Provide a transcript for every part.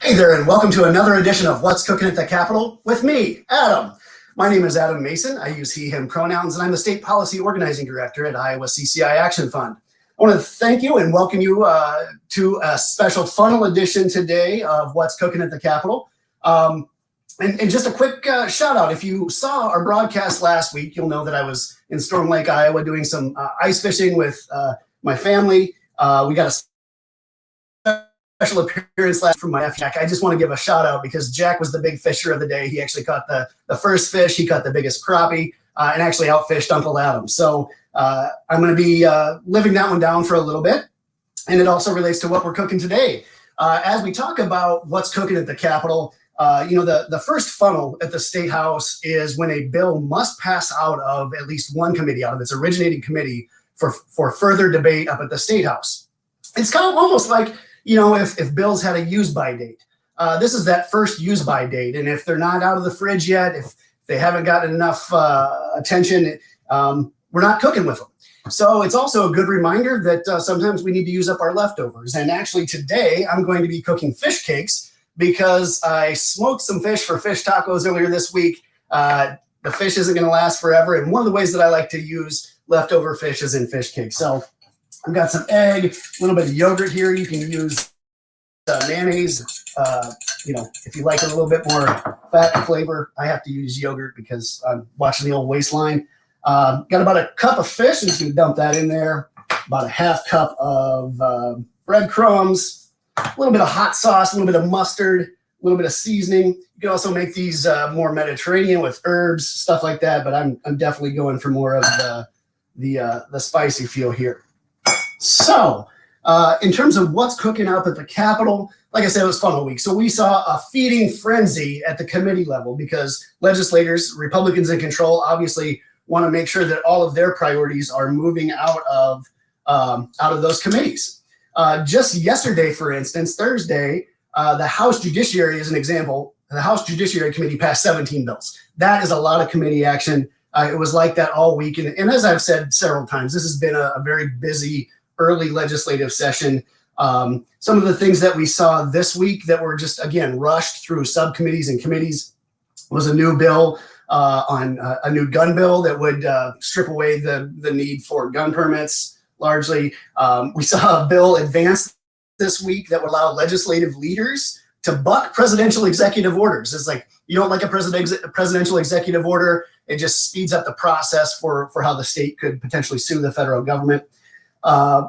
Hey there, and welcome to another edition of What's Cooking at the Capitol with me, Adam. My name is Adam Mason. I use he, him pronouns, and I'm the State Policy Organizing Director at Iowa CCI Action Fund. I want to thank you and welcome you to a special funnel edition today of What's Cooking at the Capitol. And just a quick shout out. If you saw our broadcast last week, you'll know that I was in Storm Lake, Iowa, doing some ice fishing with my family. We got a special appearance last from my nephew Jack. I just want to give a shout out because Jack was the big fisher of the day. He actually caught the first fish. He caught the biggest crappie and actually outfished Uncle Adam. So I'm going to be living that one down for a little bit. And it also relates to what we're cooking today. As we talk about what's cooking at the Capitol, the first funnel at the State House is when a bill must pass out of at least one committee, out of its originating committee for further debate up at the State House. It's kind of almost like, if bills had a use-by date. This is that first use-by date. And if they're not out of the fridge yet, if they haven't gotten enough attention, we're not cooking with them. So it's also a good reminder that sometimes we need to use up our leftovers. And actually today, I'm going to be cooking fish cakes because I smoked some fish for fish tacos earlier this week. The fish isn't going to last forever. And one of the ways that I like to use leftover fish is in fish cakes. So I've got some egg, a little bit of yogurt here. You can use mayonnaise. If you like a little bit more fat and flavor, I have to use yogurt because I'm watching the old waistline. Got about a cup of fish. I'm just going to dump that in there. About a half cup of breadcrumbs, a little bit of hot sauce, a little bit of mustard, a little bit of seasoning. You can also make these more Mediterranean with herbs, stuff like that. But I'm definitely going for more of the spicy feel here. So in terms of what's cooking up at the Capitol, like I said, it was funnel week. So we saw a feeding frenzy at the committee level because legislators, Republicans in control, obviously want to make sure that all of their priorities are moving out of those committees. Just yesterday, for instance, Thursday, the House Judiciary is an example. The House Judiciary Committee passed 17 bills. That is a lot of committee action. It was like that all week. And as I've said several times, this has been a very busy early legislative session. Some of the things that we saw this week that were just, again, rushed through subcommittees and committees was a new bill on a new gun bill that would strip away the need for gun permits largely. We saw a bill advanced this week that would allow legislative leaders to buck presidential executive orders. It's like, you don't like a presidential executive order, it just speeds up the process for how the state could potentially sue the federal government.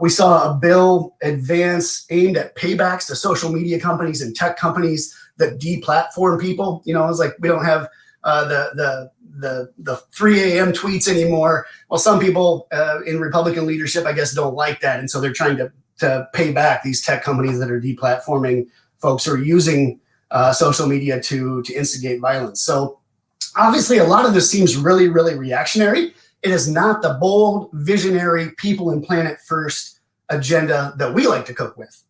We saw a bill advance aimed at paybacks to social media companies and tech companies that deplatform people. It's like we don't have the 3 a.m. tweets anymore. Well, some people in Republican leadership, I guess, don't like that, and so they're trying to pay back these tech companies that are deplatforming folks who are using social media to instigate violence. So obviously, a lot of this seems really, really reactionary. It is not the bold, visionary, people and planet first agenda that we like to cook with.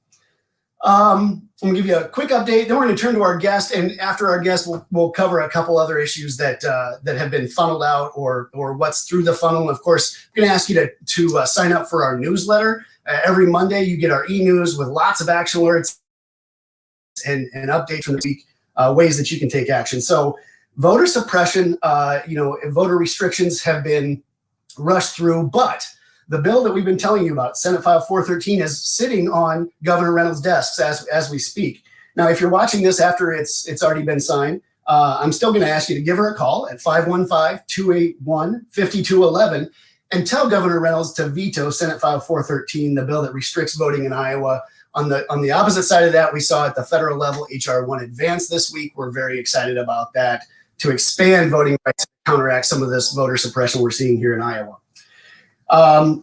I'm going to give you a quick update. Then we're going to turn to our guest, and after our guest, we'll cover a couple other issues that have been funneled out or what's through the funnel. And of course, I'm going to ask you to sign up for our newsletter. Every Monday, you get our e-news with lots of action alerts and updates from the week, ways that you can take action. So voter suppression, voter restrictions have been rushed through, but the bill that we've been telling you about, Senate File 413, is sitting on Governor Reynolds' desks as we speak. Now, if you're watching this after it's already been signed, I'm still going to ask you to give her a call at 515-281-5211 and tell Governor Reynolds to veto Senate File 413, the bill that restricts voting in Iowa. On the opposite side of that, we saw at the federal level, H.R. 1 advanced this week. We're very excited about that to expand voting rights to counteract some of this voter suppression we're seeing here in Iowa.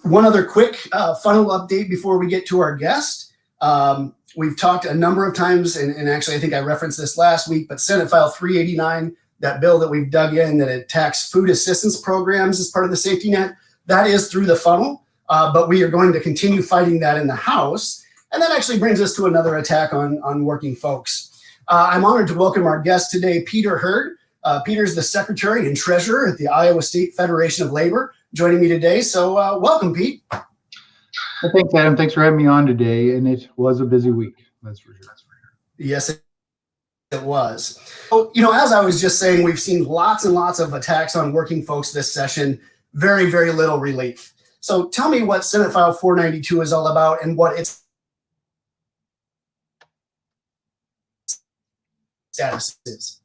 One other quick funnel update before we get to our guest. We've talked a number of times, and actually I think I referenced this last week, but Senate File 389, that bill that we've dug in that attacks food assistance programs as part of the safety net, that is through the funnel, but we are going to continue fighting that in the House. And that actually brings us to another attack on working folks. I'm honored to welcome our guest today, Peter Hurd. Peter's the Secretary and Treasurer at the Iowa State Federation of Labor, joining me today. So welcome, Pete. Well, thanks, Adam. Thanks for having me on today. And it was a busy week, that's for sure. Yes, it was. So, as I was just saying, we've seen lots and lots of attacks on working folks this session, very, very little relief. So tell me what Senate File 492 is all about and what its status is.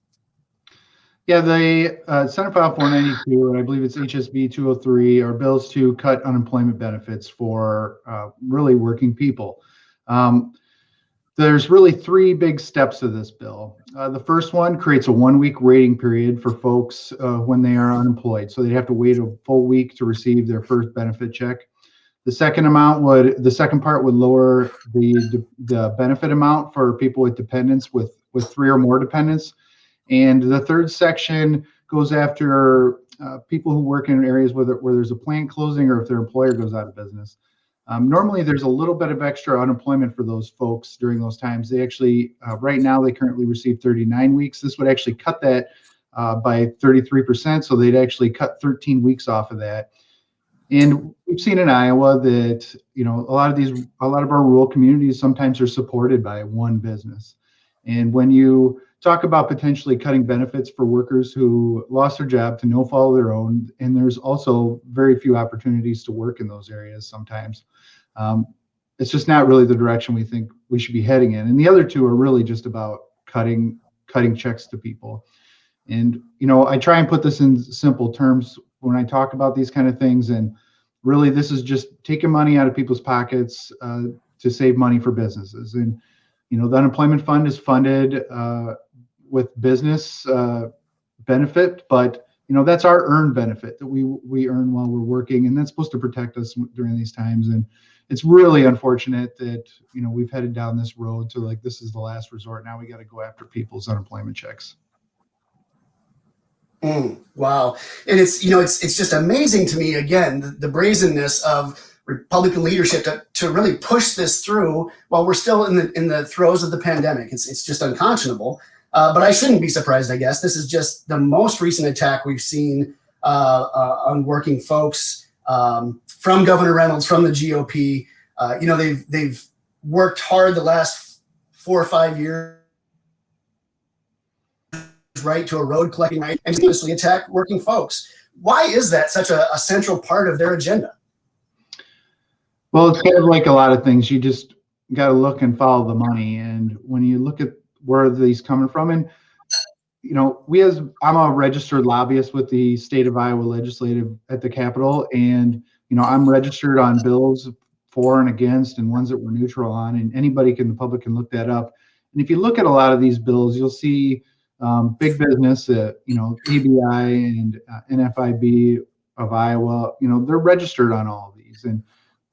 Yeah, the Senate File 492, and I believe it's HSB 203, are bills to cut unemployment benefits for really working people. There's really three big steps to this bill. The first one creates a 1-week waiting period for folks when they are unemployed. So they'd have to wait a full week to receive their first benefit check. The second part would lower the benefit amount for people with dependents with 3 or more dependents. And the third section goes after people who work in areas where there's a plant closing or if their employer goes out of business. Normally, there's a little bit of extra unemployment for those folks during those times. They actually, right now, they currently receive 39 weeks. This would actually cut that by 33%. So they'd actually cut 13 weeks off of that. And we've seen in Iowa that, a lot of our rural communities sometimes are supported by one business. And when you talk about potentially cutting benefits for workers who lost their job to no fault of their own, and there's also very few opportunities to work in those areas sometimes. It's just not really the direction we think we should be heading in. And the other two are really just about cutting checks to people. And, I try and put this in simple terms when I talk about these kind of things. And really, this is just taking money out of people's pockets to save money for businesses. And, the unemployment fund is funded with business benefit, but that's our earned benefit that we earn while we're working, and that's supposed to protect us during these times. And it's really unfortunate that we've headed down this road to this is the last resort. Now we got to go after people's unemployment checks. Wow, and it's just amazing to me again the brazenness of Republican leadership to really push this through while we're still in the throes of the pandemic. It's just unconscionable. But I shouldn't be surprised, I guess. This is just the most recent attack we've seen on working folks from Governor Reynolds, from the GOP. They've worked hard the last 4 or 5 years, right, to erode collecting right and seriously attack working folks. Why is that such a central part of their agenda? Well, it's kind of like a lot of things. You just got to look and follow the money. And when you look at where are these coming from, and I'm a registered lobbyist with the state of Iowa legislative at the Capitol, and I'm registered on bills for and against and ones that we're neutral on, and the public can look that up. And if you look at a lot of these bills, you'll see big business, ABI and NFIB of Iowa, they're registered on all of these. And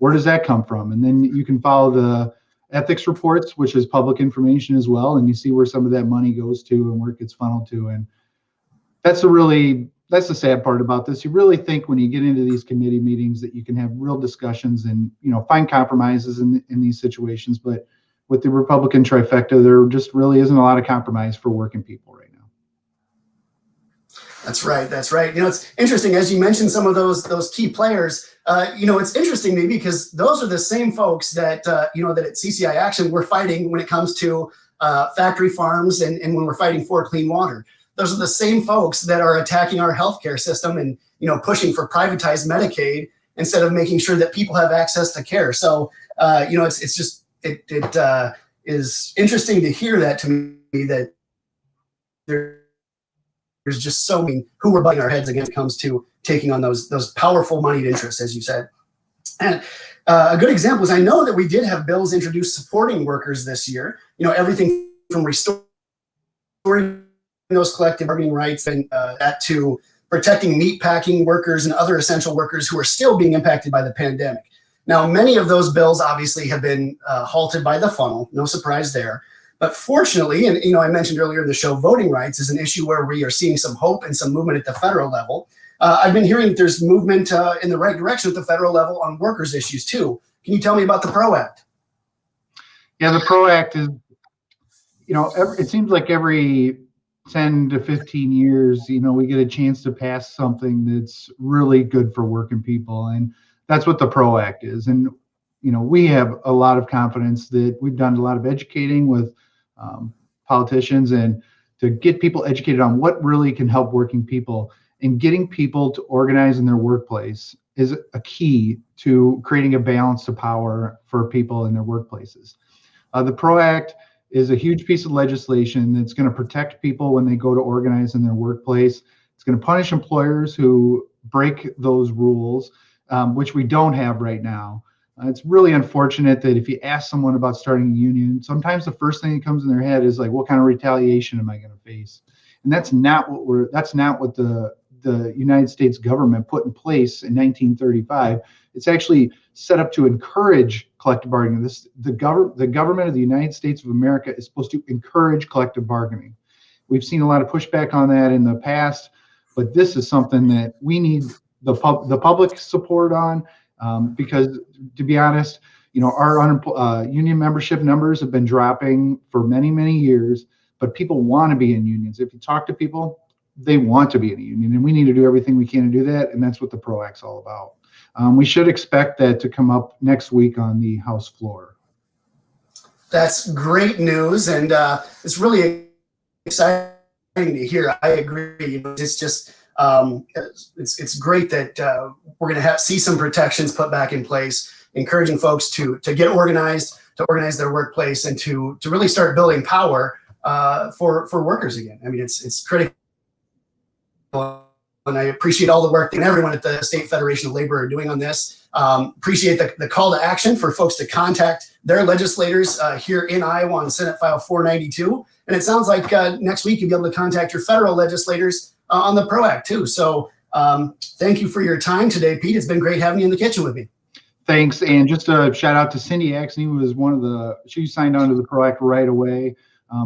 where does that come from? And then you can follow the ethics reports, which is public information as well, and you see where some of that money goes to and where it gets funneled to. And that's the sad part about this. You really think when you get into these committee meetings that you can have real discussions and find compromises in these situations. But with the Republican trifecta, there just really isn't a lot of compromise for working people right now. That's right. It's interesting, as you mentioned some of those key players. It's interesting maybe because those are the same folks that that at CCI Action we're fighting when it comes to factory farms and when we're fighting for clean water. Those are the same folks that are attacking our healthcare system and pushing for privatized Medicaid instead of making sure that people have access to care. So it is interesting to hear that to me that there's just so many who we're butting our heads against when it comes to taking on those powerful moneyed interests, as you said. And a good example is I know that we did have bills introduced supporting workers this year. Everything from restoring those collective bargaining rights and that to protecting meatpacking workers and other essential workers who are still being impacted by the pandemic. Now, many of those bills obviously have been halted by the funnel. No surprise there. But fortunately, and I mentioned earlier in the show, voting rights is an issue where we are seeing some hope and some movement at the federal level. I've been hearing that there's movement in the right direction at the federal level on workers' issues too. Can you tell me about the PRO Act? Yeah, the PRO Act is, it seems like every 10 to 15 years, we get a chance to pass something that's really good for working people. And that's what the PRO Act is. And, we have a lot of confidence that we've done a lot of educating with politicians and to get people educated on what really can help working people. And getting people to organize in their workplace is a key to creating a balance of power for people in their workplaces. The PRO Act is a huge piece of legislation that's going to protect people when they go to organize in their workplace. It's going to punish employers who break those rules, which we don't have right now. It's really unfortunate that if you ask someone about starting a union, sometimes the first thing that comes in their head is like, what kind of retaliation am I going to face? And that's not what the United States government put in place in 1935. It's actually set up to encourage collective bargaining. The government of the United States of America is supposed to encourage collective bargaining. We've seen a lot of pushback on that in the past, but this is something that we need the public support on, because to be honest, our union membership numbers have been dropping for many, many years, but people want to be in unions. If you talk to people, they want to be in a union, and we need to do everything we can to do that, and that's what the PRO Act's all about. We should expect that to come up next week on the House floor. That's great news, and it's really exciting to hear. I agree. It's just it's great that we're going to see some protections put back in place, encouraging folks to get organized, to organize their workplace, and to really start building power for workers again. I mean, it's critical. And I appreciate all the work that everyone at the State Federation of Labor are doing on this. Appreciate the call to action for folks to contact their legislators here in Iowa on Senate File 492. And it sounds like next week you'll be able to contact your federal legislators on the PRO Act too. So thank you for your time today, Pete. It's been great having you in the kitchen with me. Thanks. And just a shout out to Cindy Axney, who was she signed on to the PRO Act right away.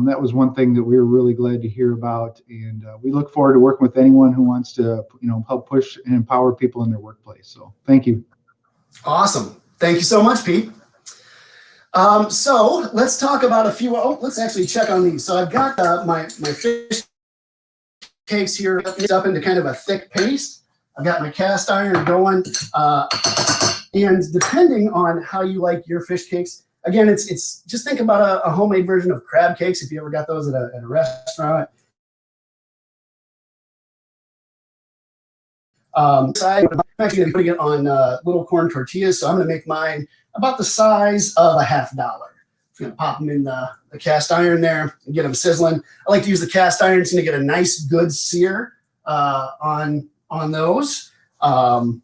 That was one thing that we were really glad to hear about, and we look forward to working with anyone who wants to, help push and empower people in their workplace. So, thank you. Awesome. Thank you so much, Pete. So let's talk about a few. Oh, let's actually check on these. So I've got my fish cakes here up into kind of a thick paste. I've got my cast iron going, and depending on how you like your fish cakes. Again, it's just think about a homemade version of crab cakes if you ever got those at a restaurant. I'm actually going to be putting it on little corn tortillas, so I'm going to make mine about the size of a $50. I'm going to pop them in the cast iron there and get them sizzling. I like to use the cast iron to get a nice, good sear on those, and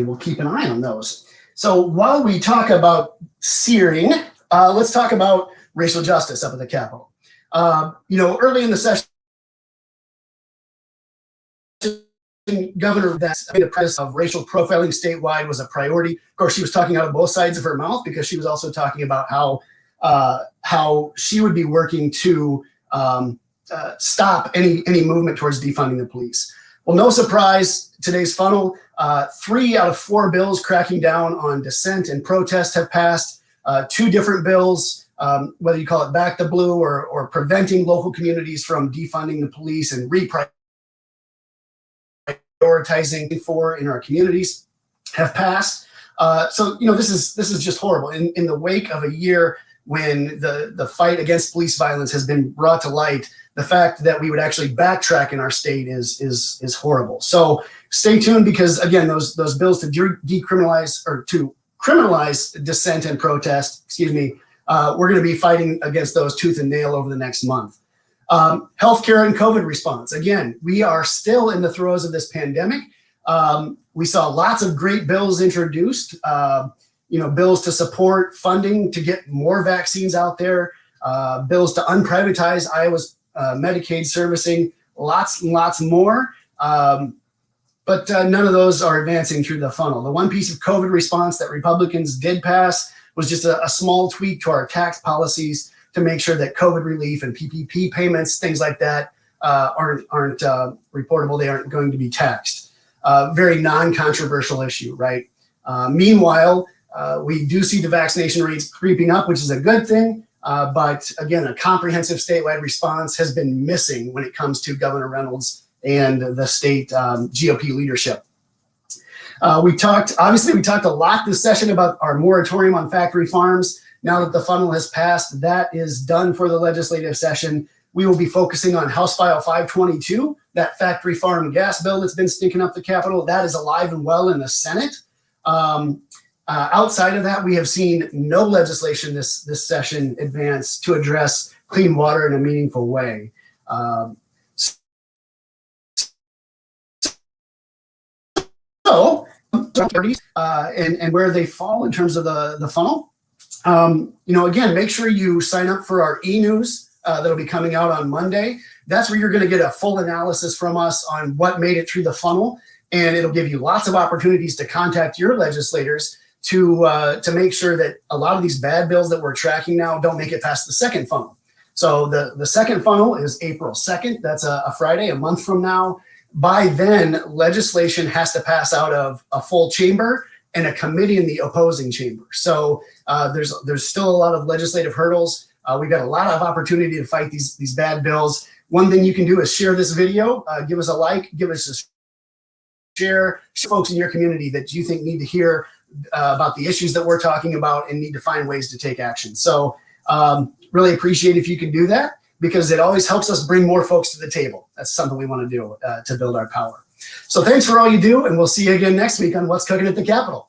we'll keep an eye on those. So while we talk about searing, let's talk about racial justice up at the Capitol. Early in the session, Governor that the practice of racial profiling statewide was a priority. Of course, she was talking out of both sides of her mouth because she was also talking about how she would be working to stop any movement towards defunding the police. Well, no surprise, today's funnel, 3 out of 4 bills cracking down on dissent and protest have passed. 2 different bills, whether you call it Back the Blue or preventing local communities from defunding the police and reprioritizing for in our communities, have passed. So this is just horrible. In the wake of a year when the fight against police violence has been brought to light, the fact that we would actually backtrack in our state is horrible. So stay tuned, because again, those bills to decriminalize or to criminalize dissent and protest, we're going to be fighting against those tooth and nail over the next month. Healthcare and COVID response. Again, we are still in the throes of this pandemic. We saw lots of great bills introduced, bills to support funding to get more vaccines out there, bills to unprivatize Iowa's Medicaid servicing, lots and lots more. But none of those are advancing through the funnel. The one piece of COVID response that Republicans did pass was just a small tweak to our tax policies to make sure that COVID relief and PPP payments, things like that, aren't reportable. They aren't going to be taxed. Very non-controversial issue, right? Meanwhile, we do see the vaccination rates creeping up, which is a good thing. But again, a comprehensive statewide response has been missing when it comes to Governor Reynolds and the state GOP leadership. We talked a lot this session about our moratorium on factory farms. Now that the funnel has passed, that is done for the legislative session. We will be focusing on House File 522, that factory farm gas bill that's been stinking up the Capitol. That is alive and well in the Senate. Outside of that, we have seen no legislation this session advance to address clean water in a meaningful way. And where they fall in terms of the funnel. Again, make sure you sign up for our e-news that'll be coming out on Monday. That's where you're going to get a full analysis from us on what made it through the funnel, and it'll give you lots of opportunities to contact your legislators to make sure that a lot of these bad bills that we're tracking now don't make it past the second funnel. So the second funnel is April 2nd. That's a Friday, a month from now. By then, legislation has to pass out of a full chamber and a committee in the opposing chamber. So there's still a lot of legislative hurdles. We've got a lot of opportunity to fight these bad bills. One thing you can do is share this video, give us a like, give us a share folks in your community that you think need to hear about the issues that we're talking about and need to find ways to take action. So really appreciate if you can do that, because it always helps us bring more folks to the table. That's something we want to do to build our power. So thanks for all you do, and we'll see you again next week on What's Cooking at the Capitol.